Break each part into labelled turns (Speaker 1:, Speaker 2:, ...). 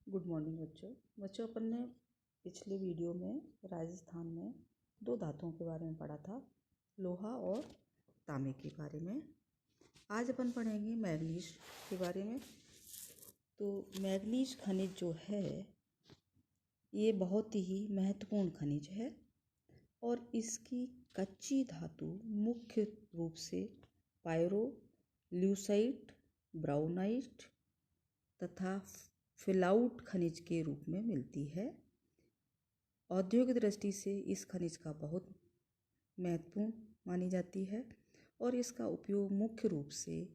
Speaker 1: Good morning बच्चों अपन ने पिछले वीडियो में राजस्थान में दो धातुओं के बारे में पढ़ा था, लोहा और तांबे के बारे में। आज अपन पढ़ेंगे मैग्नीज के बारे में। तो मैग्नीज खनिज जो है ये बहुत ही महत्वपूर्ण खनिज है और इसकी कच्ची धातु मुख्य रूप से पायरोल्यूसाइट, ब्राउनाइट तथा फिलाउट खनिज के रूप में मिलती है। औद्योगिक दृष्टि से इस खनिज का बहुत महत्वपूर्ण मानी जाती है और इसका उपयोग मुख्य रूप से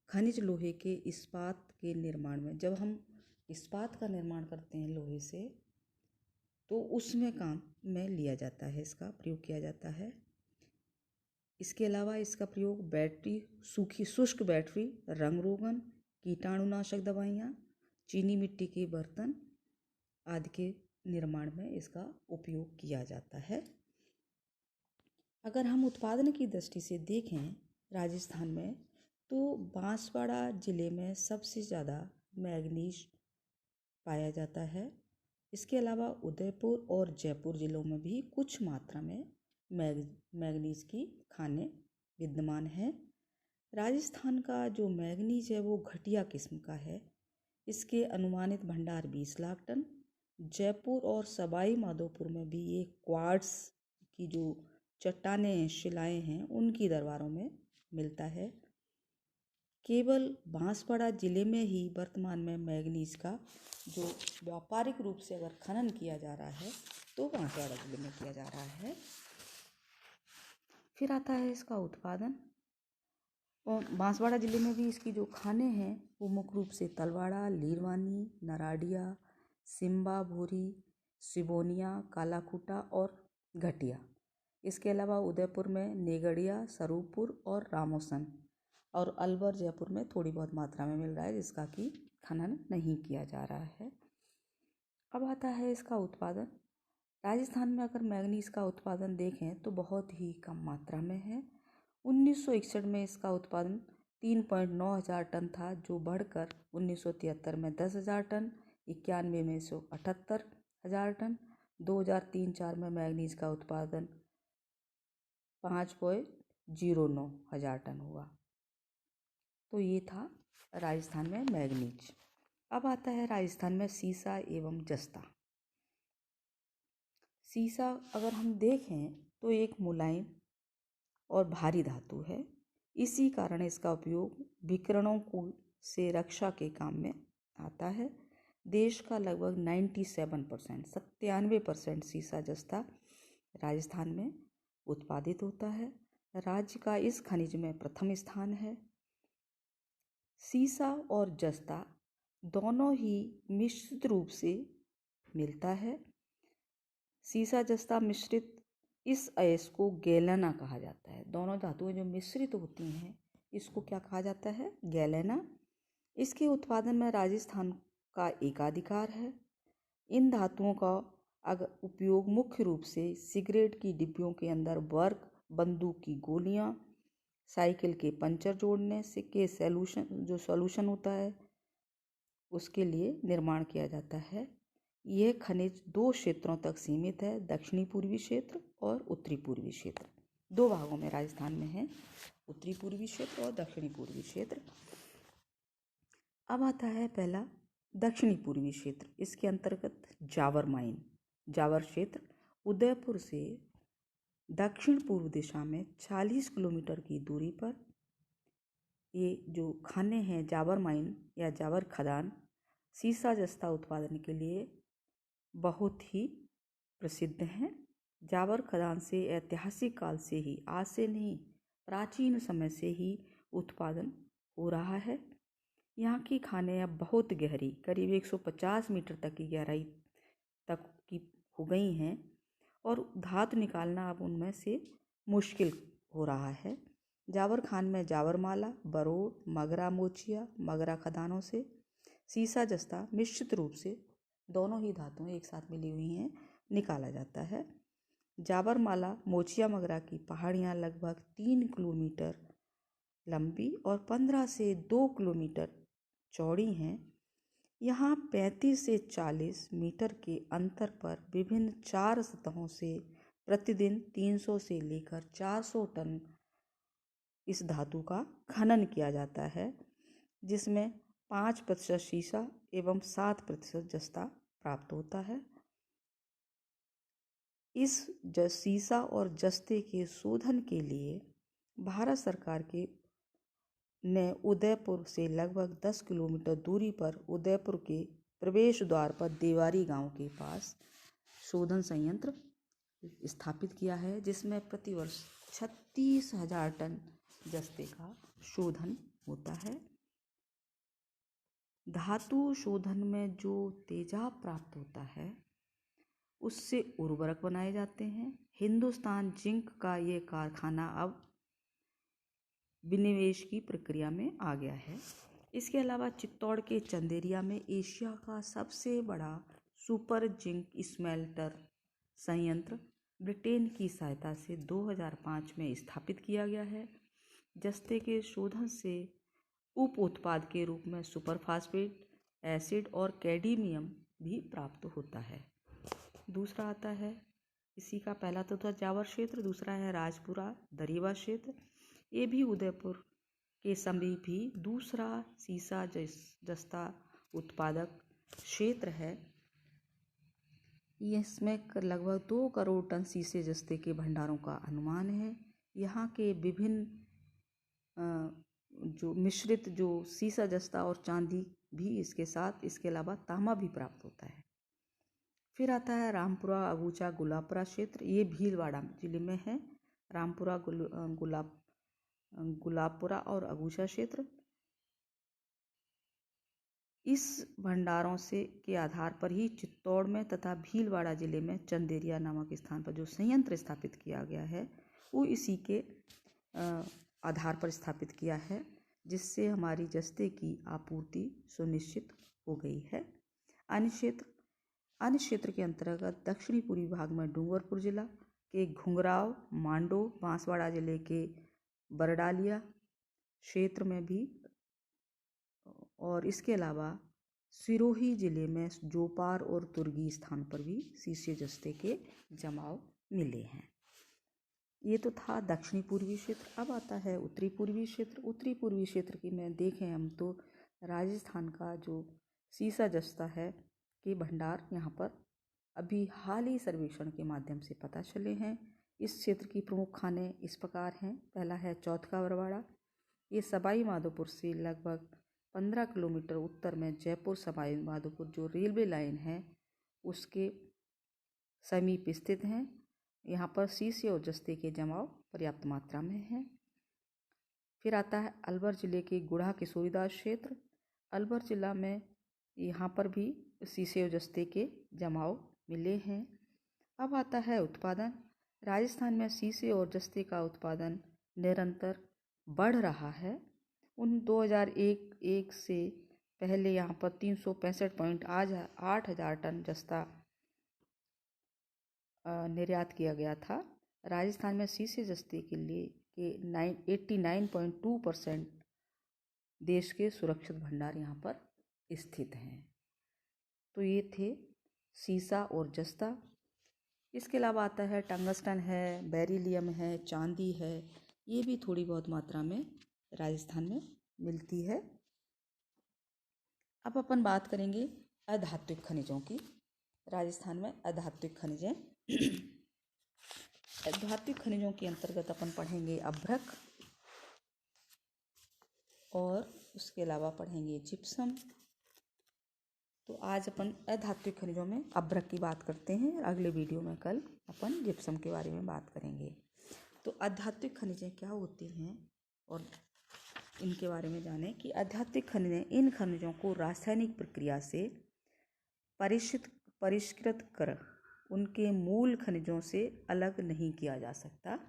Speaker 1: खनिज लोहे के इस्पात के निर्माण में, जब हम इस्पात का निर्माण करते हैं लोहे से, तो उसमें काम में लिया जाता है, इसका प्रयोग किया जाता है। इसके अलावा इसका प्रयोग बैटरी, शुष्क बैटरी, रंग रोगन, कीटाणुनाशक दवाइयाँ, चीनी मिट्टी के बर्तन आदि के निर्माण में इसका उपयोग किया जाता है। अगर हम उत्पादन की दृष्टि से देखें राजस्थान में, तो बांसवाड़ा जिले में सबसे ज़्यादा मैग्नीज पाया जाता है। इसके अलावा उदयपुर और जयपुर जिलों में भी कुछ मात्रा में मैग्नीज की खानें विद्यमान हैं। राजस्थान का जो मैग्नीज है वो घटिया किस्म का है। इसके अनुमानित भंडार 20 लाख टन। जयपुर और सवाई माधोपुर में भी ये क्वार्ट्स की जो चट्टानें, शिलाएं हैं, उनकी दरबारों में मिलता है। केवल बांसवाड़ा जिले में ही वर्तमान में मैग्नीज का जो व्यापारिक रूप से अगर खनन किया जा रहा है तो बांसवाड़ा जिले में किया जा रहा है। फिर आता है इसका उत्पादन, और बांसवाड़ा जिले में भी इसकी जो खानें हैं वो मुख्य रूप से तलवाड़ा, लीरवानी, नराडिया, सिम्बा भूरी, सिबोनिया, कालाखूटा और घटिया। इसके अलावा उदयपुर में नेगड़िया, स्वरूपुर और रामोसन, और अलवर जयपुर में थोड़ी बहुत मात्रा में मिल रहा है जिसका कि खनन नहीं किया जा रहा है। अब आता है इसका उत्पादन। राजस्थान में अगर मैग्नीज का उत्पादन देखें तो बहुत ही कम मात्रा में है। 1961 में इसका उत्पादन 3.9 हजार टन था, जो बढ़कर 1973 में 10,000 टन, 91 में 178,000 टन, 2003-04 में मैग्नीज का उत्पादन 5.09 हजार टन हुआ। तो ये था राजस्थान में मैग्नीज। अब आता है राजस्थान में सीसा एवं जस्ता। सीसा अगर हम देखें तो एक मुलायम और भारी धातु है। इसी कारण इसका उपयोग विकिरणों से रक्षा के काम में आता है। देश का लगभग 97% सीसा जस्ता राजस्थान में उत्पादित होता है। राज्य का इस खनिज में प्रथम स्थान है। सीसा और जस्ता दोनों ही मिश्रित रूप से मिलता है। सीसा जस्ता मिश्रित इस अयस्क को गैलेना कहा जाता है। दोनों धातुएं जो मिश्रित होती हैं इसको क्या कहा जाता है? गैलेना। इसके उत्पादन में राजस्थान का एकाधिकार है। इन धातुओं का उपयोग मुख्य रूप से सिगरेट की डिब्बियों के अंदर वर्क, बंदूक की गोलियां, साइकिल के पंचर जोड़ने से के सॉल्यूशन होता है उसके लिए निर्माण किया जाता है। यह खनिज दो क्षेत्रों तक सीमित है, दक्षिणी पूर्वी क्षेत्र और उत्तरी पूर्वी क्षेत्र। दो भागों में राजस्थान में है, उत्तरी पूर्वी क्षेत्र और दक्षिणी पूर्वी क्षेत्र। अब आता है पहला दक्षिणी पूर्वी क्षेत्र। इसके अंतर्गत जावर माइन, जावर क्षेत्र उदयपुर से दक्षिण पूर्व दिशा में 40 किलोमीटर की दूरी पर ये जो खाने हैं जावर माइन या जावर खदान सीसा जस्ता उत्पादन के लिए बहुत ही प्रसिद्ध हैं। जावर खदान से ऐतिहासिक काल से ही, आज से नहीं, प्राचीन समय से ही उत्पादन हो रहा है। यहाँ की खानें अब बहुत गहरी, करीब 150 मीटर तक की गहराई तक की हो गई हैं और धातु निकालना अब उनमें से मुश्किल हो रहा है। जावर खान में जावर माला, बरोड़, मगरा मोचिया, मगरा खदानों से सीसा जस्ता निश्चित रूप से दोनों ही धातुएं एक साथ मिली हुई हैं निकाला जाता है। जावर माला मोचिया मगरा की पहाड़ियाँ लगभग 3 किलोमीटर लंबी और 15 से 2 किलोमीटर चौड़ी हैं। यहाँ 35 से 40 मीटर के अंतर पर विभिन्न 4 सतहों से प्रतिदिन 300 से लेकर 400 टन इस धातु का खनन किया जाता है, जिसमें 5% सीसा एवं 7% जस्ता प्राप्त होता है। इस सीसा और जस्ते के शोधन के लिए भारत सरकार ने उदयपुर से लगभग 10 किलोमीटर दूरी पर उदयपुर के प्रवेश द्वार पर देवारी गांव के पास शोधन संयंत्र स्थापित किया है, जिसमें प्रतिवर्ष 36,000 टन जस्ते का शोधन होता है। धातु शोधन में जो तेजाब प्राप्त होता है उससे उर्वरक बनाए जाते हैं। हिंदुस्तान जिंक का ये कारखाना अब विनिवेश की प्रक्रिया में आ गया है। इसके अलावा चित्तौड़ के चंदेरिया में एशिया का सबसे बड़ा सुपर जिंक स्मेल्टर संयंत्र ब्रिटेन की सहायता से 2005 में स्थापित किया गया है। जस्ते के शोधन से उप उत्पाद के रूप में सुपरफास्फेट एसिड और कैडमियम भी प्राप्त होता है। दूसरा आता है, इसी का पहला तो था जावर क्षेत्र, दूसरा है राजपुरा दरीवा क्षेत्र। ये भी उदयपुर के समीप ही दूसरा सीसा जस्ता उत्पादक क्षेत्र है। इसमें लगभग 2 करोड़ टन सीसे जस्ते के भंडारों का अनुमान है। यहाँ के विभिन्न जो मिश्रित जो सीसा जस्ता और चांदी भी इसके साथ, इसके अलावा तांबा भी प्राप्त होता है। फिर आता है रामपुरा अगूचा गुलाबपुरा क्षेत्र। ये भीलवाड़ा जिले में है। रामपुरा गुलाबपुरा और अगूचा क्षेत्र। इस भंडारों से के आधार पर ही चित्तौड़ में तथा भीलवाड़ा जिले में चंदेरिया नामक स्थान पर जो संयंत्र स्थापित किया गया है वो इसी के आधार पर स्थापित किया है, जिससे हमारी जस्ते की आपूर्ति सुनिश्चित हो गई है। अन्य क्षेत्र के अंतर्गत दक्षिणी पूर्वी भाग में डूंगरपुर जिला के घुंघराव, मांडो, बांसवाड़ा जिले के बरडालिया क्षेत्र में भी, और इसके अलावा सिरोही जिले में जोपार और तुर्गी स्थान पर भी सीसे जस्ते के जमाव मिले हैं। ये तो था दक्षिणी पूर्वी क्षेत्र। अब आता है उत्तरी पूर्वी क्षेत्र। उत्तरी पूर्वी क्षेत्र की में देखें हम तो राजस्थान का जो सीसा जस्ता है के भंडार यहाँ पर अभी हाल ही सर्वेक्षण के माध्यम से पता चले हैं। इस क्षेत्र की प्रमुख खाने इस प्रकार हैं। पहला है चौथका बरवाड़ा। ये सवाई माधोपुर से लगभग 15 किलोमीटर उत्तर में जयपुर सवाई माधोपुर जो रेलवे लाइन है उसके समीप स्थित हैं। यहाँ पर सीसे और जस्ते के जमाव पर्याप्त मात्रा में है। फिर आता है अलवर जिले के गुढ़ा किशोरीदास क्षेत्र। अलवर जिला में यहाँ पर भी सीसे और जस्ते के जमाव मिले हैं। अब आता है उत्पादन। राजस्थान में सीसे और जस्ते का उत्पादन निरंतर बढ़ रहा है। 2001 से पहले यहाँ पर 365.8 हजार टन जस्ता निर्यात किया गया था। राजस्थान में सीसे जस्ते के लिए 89.2% देश के सुरक्षित भंडार यहाँ पर स्थित हैं। तो ये थे सीसा और जस्ता। इसके अलावा आता है टंगस्टन है, बेरिलियम है, चांदी है। ये भी थोड़ी बहुत मात्रा में राजस्थान में मिलती है। अब अपन बात करेंगे अधात्विक खनिजों की। राजस्थान में अधात्विक खनिजें अधात्विक खनिजों के अंतर्गत अपन पढ़ेंगे अभ्रक और उसके अलावा पढ़ेंगे जिप्सम। तो आज अपन अधात्विक खनिजों में अभ्रक की बात करते हैं। अगले वीडियो में कल अपन जिप्सम के बारे में बात करेंगे। तो अधात्विक खनिजें क्या होती हैं और इनके बारे में जानें कि अधात्विक खनिजें इन खनिजों को रासायनिक प्रक्रिया से परिष्कृत कर उनके मूल खनिजों से अलग नहीं किया जा सकता।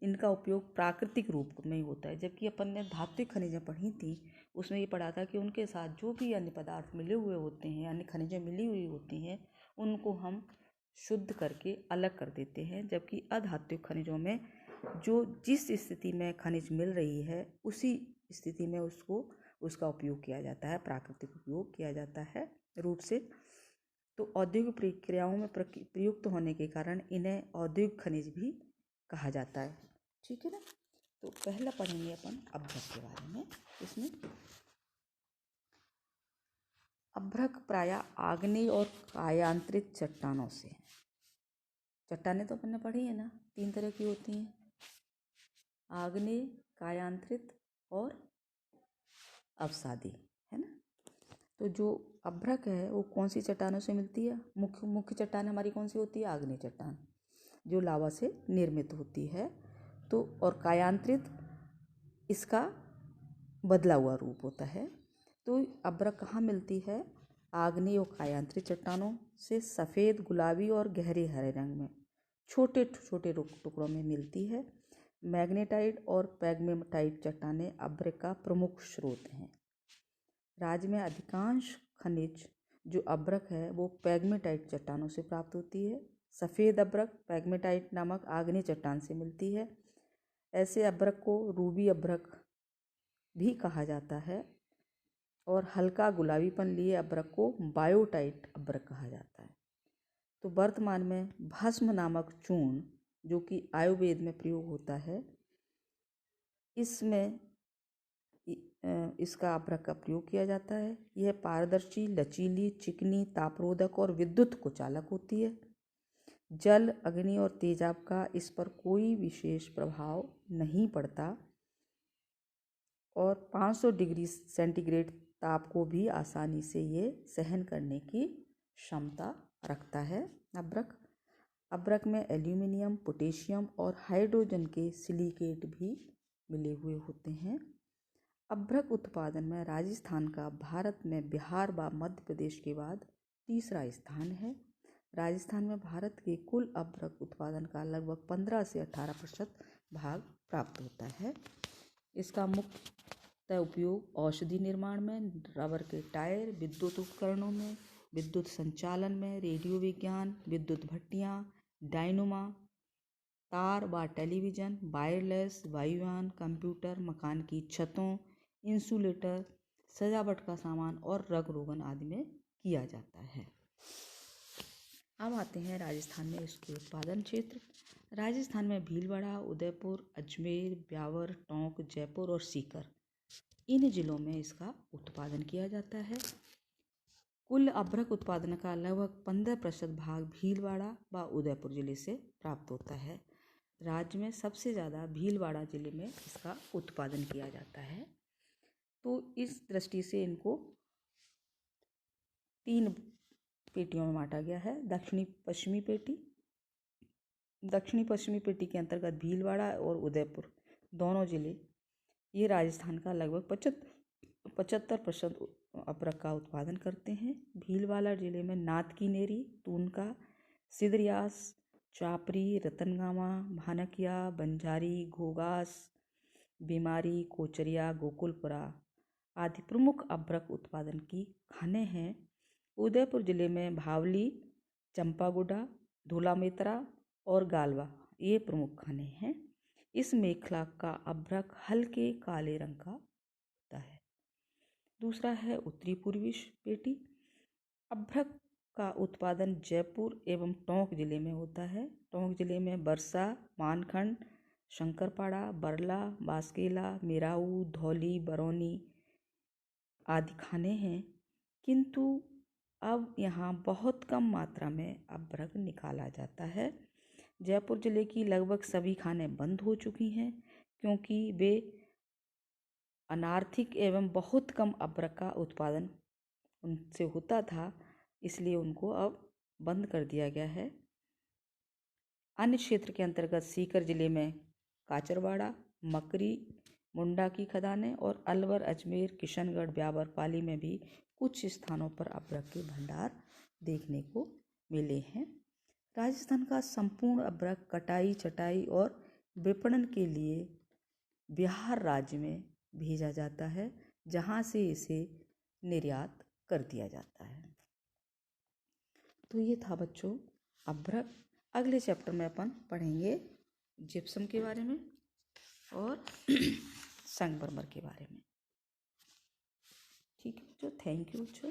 Speaker 1: इनका उपयोग प्राकृतिक रूप में होता है। जबकि अपन ने धात्विक खनिजें पढ़ी थी, उसमें ये पढ़ा था कि उनके साथ जो भी अन्य पदार्थ मिले हुए होते हैं, अन्य खनिजें मिली हुई होती हैं, उनको हम शुद्ध करके अलग कर देते हैं। जबकि अधात्विक खनिजों में जो जिस स्थिति में खनिज मिल रही है उसी स्थिति में उसको उसका उपयोग किया जाता है, प्राकृतिक उपयोग किया जाता है रूप से। तो औद्योगिक प्रक्रियाओं में प्रयुक्त होने के कारण इन्हें औद्योगिक खनिज भी कहा जाता है। ठीक है ना। तो पहला पढ़ेंगे अपन अभ्रक के बारे में। इसमें अभ्रक प्रायः आग्नेय और कायांतरित चट्टानों से, चट्टानें तो अपन ने पढ़ी है ना, 3 तरह की होती हैं, आग्नेय, कायांतरित और अवसादी, है ना। तो जो अभ्रक है वो कौन सी चट्टानों से मिलती है? मुख्य चट्टान हमारी कौन सी होती है? आग्नेय चट्टान, जो लावा से निर्मित होती है। तो और कायांतरित इसका बदला हुआ रूप होता है। तो अभ्रक कहाँ मिलती है? आग्नेय और कायांतरित चट्टानों से सफ़ेद, गुलाबी और गहरे हरे रंग में छोटे छोटे टुकड़ों में मिलती है। मैग्नेटाइट और पैग्मेटाइट चट्टानें अभ्रक का प्रमुख स्रोत हैं। राज्य में अधिकांश खनिज जो अभ्रक है वो पैग्मेटाइट चट्टानों से प्राप्त होती है। सफ़ेद अभ्रक पैग्मेटाइट नामक आग्नेय चट्टान से मिलती है। ऐसे अभ्रक को रूबी अभ्रक भी कहा जाता है और हल्का गुलाबीपन लिए अभ्रक को बायोटाइट अभ्रक कहा जाता है। तो वर्तमान में भस्म नामक चूर्ण जो कि आयुर्वेद में प्रयोग होता है, इसमें इसका अभ्रक का प्रयोग किया जाता है। यह पारदर्शी, लचीली, चिकनी, तापरोधक और विद्युत कुचालक होती है। जल, अग्नि और तेजाब का इस पर कोई विशेष प्रभाव नहीं पड़ता और 500 डिग्री सेंटीग्रेड ताप को भी आसानी से ये सहन करने की क्षमता रखता है अभ्रक। अभ्रक में एल्यूमिनियम, पोटेशियम और हाइड्रोजन के सिलिकेट भी मिले हुए होते हैं। अभ्रक उत्पादन में राजस्थान का भारत में बिहार व मध्य प्रदेश के बाद तीसरा स्थान है। राजस्थान में भारत के कुल अभ्रक उत्पादन का लगभग 15 से 18% भाग प्राप्त होता है। इसका मुख्य उपयोग औषधि निर्माण में, रबर के टायर, विद्युत उपकरणों में, विद्युत संचालन में, रेडियो विज्ञान, विद्युत भट्टियाँ, डायनोमा, तार व टेलीविज़न, वायरलेस, वायुयान, कंप्यूटर, मकान की छतों, इंसुलेटर, सजावट का सामान और रंग रोगन आदि में किया जाता है। अब आते हैं राजस्थान में इसके उत्पादन क्षेत्र। राजस्थान में भीलवाड़ा, उदयपुर, अजमेर, ब्यावर, टोंक, जयपुर और सीकर, इन जिलों में इसका उत्पादन किया जाता है। कुल अभ्रक उत्पादन का लगभग 15% भाग भीलवाड़ा व उदयपुर जिले से प्राप्त होता है। राज्य में सबसे ज़्यादा भीलवाड़ा जिले में इसका उत्पादन किया जाता है। तो इस दृष्टि से इनको 3 पेटियों में बांटा गया है। दक्षिणी पश्चिमी पेटी, दक्षिणी पश्चिमी पेटी के अंतर्गत भीलवाड़ा और उदयपुर दोनों जिले ये राजस्थान का लगभग 75% अभ्रक का उत्पादन करते हैं। भीलवाड़ा जिले में नाथ की नेरी, तूनका, सिदरियास, चापरी, रतनगामा, भानकिया, बंजारी, घोगास, बीमारी, कोचरिया, गोकुलपुरा आदि प्रमुख अभ्रक उत्पादन की खानें हैं। उदयपुर जिले में भावली, चंपागुडा, धूलामेतरा और गालवा ये प्रमुख खानें हैं। इस मेखला का अभ्रक हल्के काले रंग का होता है। दूसरा है उत्तरी पूर्वी पेटी। अभ्रक का उत्पादन जयपुर एवं टोंक जिले में होता है। टोंक जिले में बरसा, मानखंड, शंकरपाड़ा, बरला, बासकेला, मेराऊ, धौली, बरौनी आदि खाने हैं, किंतु अब यहाँ बहुत कम मात्रा में अभ्रक निकाला जाता है। जयपुर जिले की लगभग सभी खानें बंद हो चुकी हैं क्योंकि वे अनार्थिक एवं बहुत कम अभ्रक का उत्पादन उनसे होता था, इसलिए उनको अब बंद कर दिया गया है। अन्य क्षेत्र के अंतर्गत सीकर जिले में काचरवाड़ा, मकरी, मुंडा की खदानें और अलवर, अजमेर, किशनगढ़, ब्यावर, पाली में भी कुछ स्थानों पर अभ्रक के भंडार देखने को मिले हैं। राजस्थान का संपूर्ण अभ्रक कटाई, छटाई और विपणन के लिए बिहार राज्य में भेजा जाता है, जहाँ से इसे निर्यात कर दिया जाता है। तो ये था बच्चों अभ्रक। अगले चैप्टर में अपन पढ़ेंगे जिप्सम के बारे में और संगमरमर के बारे में। ठीक है बच्चों, थैंक यू बच्चों।